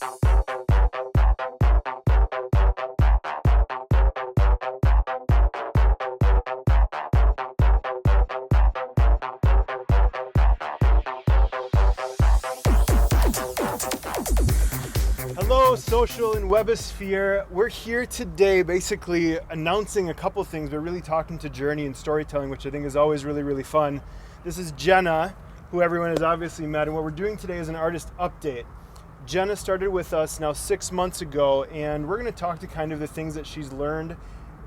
Hello, social and webosphere. We're here today basically announcing a couple things, but really talking to journey and storytelling, which I think is always really, really fun. This is Jenna, who everyone has obviously met, and what we're doing today is an artist update. Jenna started with us now 6 months ago, and we're going to talk to kind of the things that she's learned,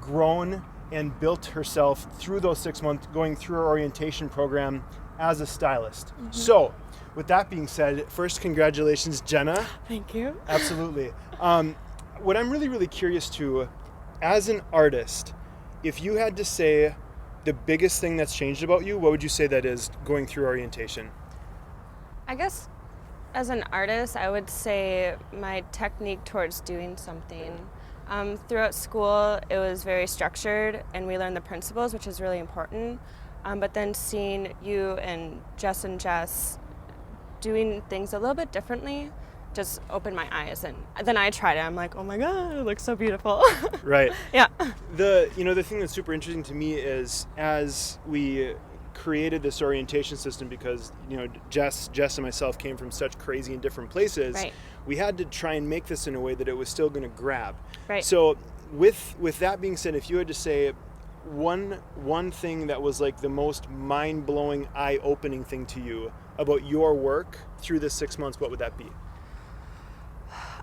grown, and built herself through those 6 months, going through her orientation program as a stylist. Mm-hmm. So, with that being said, first, congratulations, Jenna. Thank you. Absolutely. What I'm really, really curious to, as an artist, if you had to say the biggest thing that's changed about you, what would you say that is going through orientation? I guess as an artist, I would say my technique towards doing something. Throughout school, it was very structured, and we learned the principles, which is really important. But then seeing you and Jess doing things a little bit differently just opened my eyes, and then I tried it. I'm like, oh my god, it looks so beautiful. Right. Yeah. The thing that's super interesting to me is, as we created this orientation system, because Jess and myself came from such crazy and different places, right, we had to try and make this in a way that it was still going to grab. Right. So with that being said, if you had to say one thing that was like the most mind-blowing, eye-opening thing to you about your work through this 6 months, what would that be?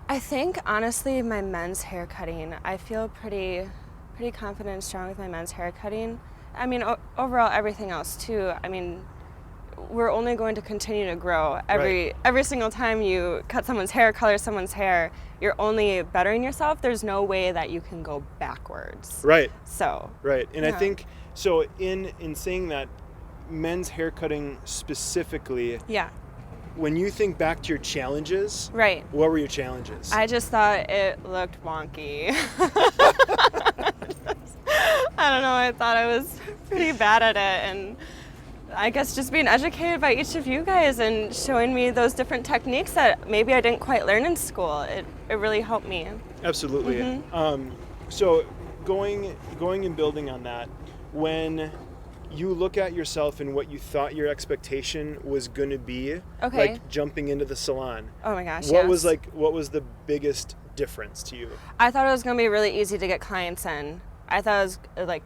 I think honestly my men's hair cutting. I feel pretty confident and strong with my men's hair cutting. I mean, overall everything else too. I mean, we're only going to continue to grow. Every single time you cut someone's hair, color someone's hair, you're only bettering yourself. There's no way that you can go backwards. Right. So. Right. And yeah. I think so in saying that, men's hair cutting specifically. Yeah. When you think back to your challenges, right, what were your challenges? I just thought it looked wonky. I don't know, I thought I was pretty bad at it, and I guess just being educated by each of you guys and showing me those different techniques that maybe I didn't quite learn in school, it really helped me. Absolutely. Mm-hmm. So going and building on that, when you look at yourself and what you thought your expectation was going to be, okay, like jumping into the salon. Oh my gosh, what was the biggest difference to you? I thought it was going to be really easy to get clients in. I thought it was like,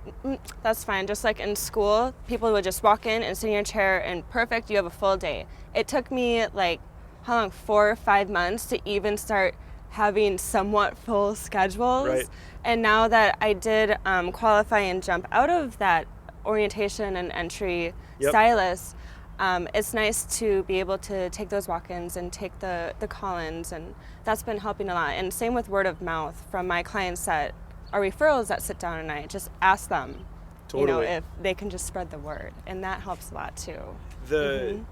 that's fine. Just like in school, people would just walk in and sit in your chair and perfect, you have a full day. It took me like, how long, 4 or 5 months to even start having somewhat full schedules. Right. And now that I did qualify and jump out of that orientation and entry stylist, it's nice to be able to take those walk-ins and take the call-ins, and that's been helping a lot. And same with word of mouth from my clients that are referrals that sit down, and I just ask them, totally, if they can just spread the word, and that helps a lot too.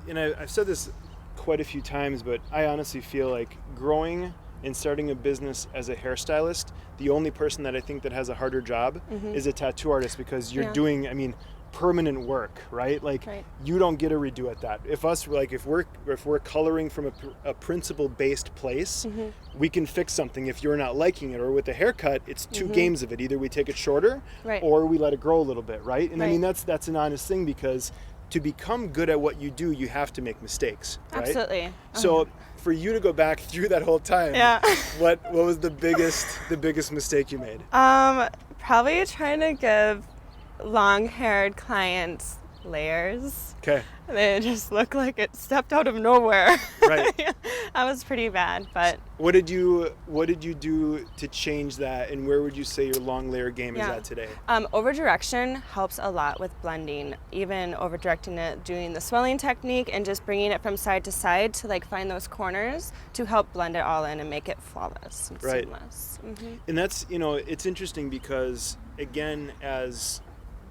And I've said this quite a few times, but I honestly feel like growing and starting a business as a hairstylist, the only person that I think that has a harder job is a tattoo artist, because you're doing, permanent work, right? Like, you don't get a redo at that. If we're coloring from a principle-based place, we can fix something if you're not liking it. Or with a haircut, it's two games of it. Either we take it shorter, or we let it grow a little bit, right? And I mean, that's an honest thing, because to become good at what you do, you have to make mistakes, right? Absolutely. So for you to go back through that whole time, what was the biggest mistake you made? Probably trying to give long-haired clients layers. Okay. They just look like it stepped out of nowhere. Right. That was pretty bad, but what did you do to change that, and where would you say your long layer game is at today? Over direction helps a lot with blending. Even over directing it, doing the swelling technique and just bringing it from side to side to like find those corners to help blend it all in and make it flawless and seamless. And that's, it's interesting because, again, as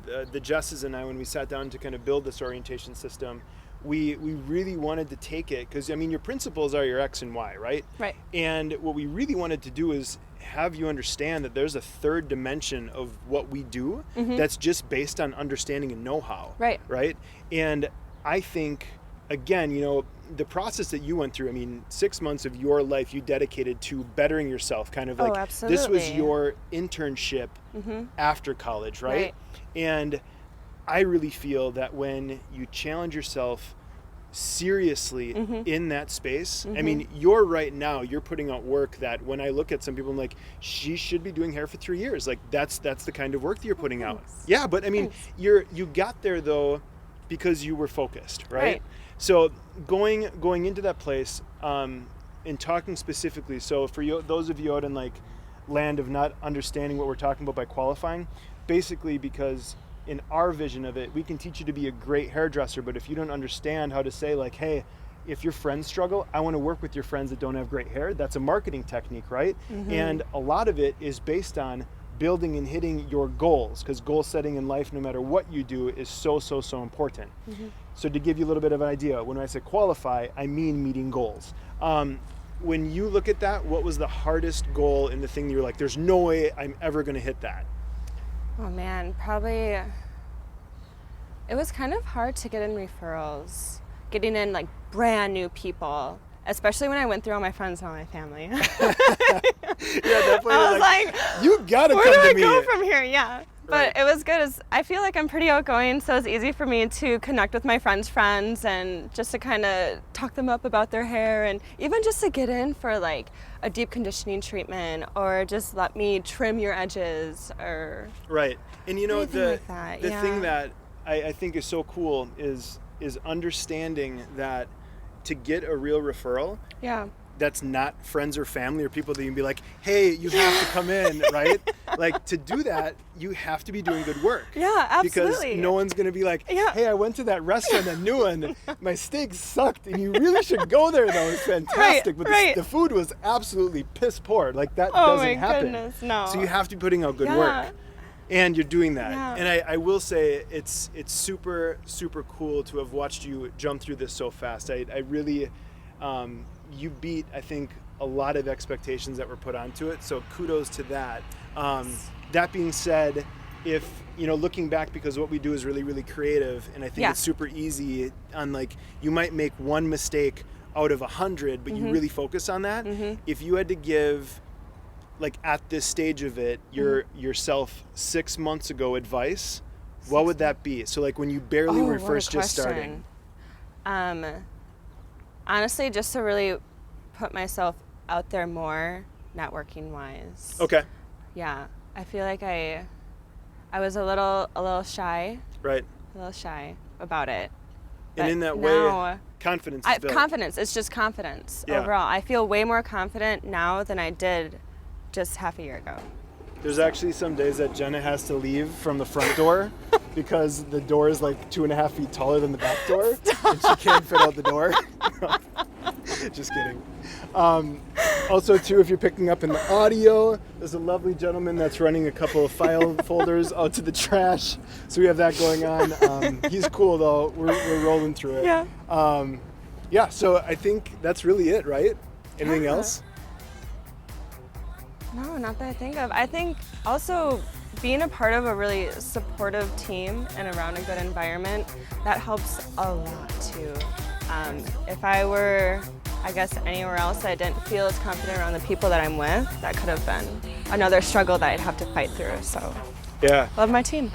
the Jesses and I, when we sat down to kind of build this orientation system, we really wanted to take it, because your principles are your X and Y, right? Right. And what we really wanted to do is have you understand that there's a third dimension of what we do that's just based on understanding and know-how. Right. Right. And I think again, you know, the process that you went through, I mean, 6 months of your life you dedicated to bettering yourself, kind of like this was your internship after college, right? And I really feel that when you challenge yourself seriously in that space, I mean, you're putting out work that when I look at some people, I'm like, she should be doing hair for 3 years. Like that's the kind of work that you're putting out. Yeah, but I mean, you got there though because you were focused, right? So going into that place, and talking specifically, so for you, those of you out in like land of not understanding what we're talking about by qualifying, basically because in our vision of it, we can teach you to be a great hairdresser, but if you don't understand how to say like, hey, if your friends struggle, I want to work with your friends that don't have great hair, that's a marketing technique, right? And a lot of it is based on building and hitting your goals, because goal setting in life, no matter what you do, is so important. So to give you a little bit of an idea, when I say qualify, I mean meeting goals. When you look at that, what was the hardest goal in the thing that you're like, there's no way I'm ever going to hit that? Oh man, probably, it was kind of hard to get in referrals, getting in like brand new people, especially when I went through all my friends and all my family. Yeah, definitely. I was like, you gotta come to me. Where do I go from here? Yeah. But it was good. I feel like I'm pretty outgoing, so it's easy for me to connect with my friends' friends and just to kind of talk them up about their hair, and even just to get in for like a deep conditioning treatment, or just let me trim your edges, or right. And you know, the like thing that I think is so cool is understanding that to get a real referral, that's not friends or family or people that you can be like, hey, you have to come in, right? Like, to do that, you have to be doing good work. Yeah, absolutely. Because no one's going to be like, hey, I went to that restaurant, that new one, my steak sucked, and you really should go there, though. It's fantastic. But the food was absolutely piss poor. Like, that doesn't happen. Goodness, no. So you have to be putting out good work. And you're doing that. And I will say it's super cool to have watched you jump through this so fast. I really... you beat, I think, a lot of expectations that were put onto it. So kudos to that. That being said, if, you know, looking back, because what we do is really creative, and I think it's super easy on, like, you might make one mistake out of 100, but you really focus on that. If you had to give, like, at this stage of it, yourself 6 months ago advice, what would that be? So, like, when you barely were first just starting. Honestly, just to really put myself out there more, networking wise. Okay. Yeah, I feel like I was a little shy. Right. A little shy about it. And in that way, confidence is built. Confidence. It's just confidence overall. I feel way more confident now than I did just half a year ago. There's actually some days that Jenna has to leave from the front door because the door is like 2.5 feet taller than the back door. And she can't fit out the door. Just kidding. Also, too, if you're picking up in the audio, there's a lovely gentleman that's running a couple of file folders out to the trash. So we have that going on. He's cool, though. We're rolling through it. Yeah, so I think that's really it, right? Anything else? No, not that I think of. I think also being a part of a really supportive team and around a good environment, that helps a lot too. If I were, I guess, anywhere else, I didn't feel as confident around the people that I'm with, that could have been another struggle that I'd have to fight through. So, love my team.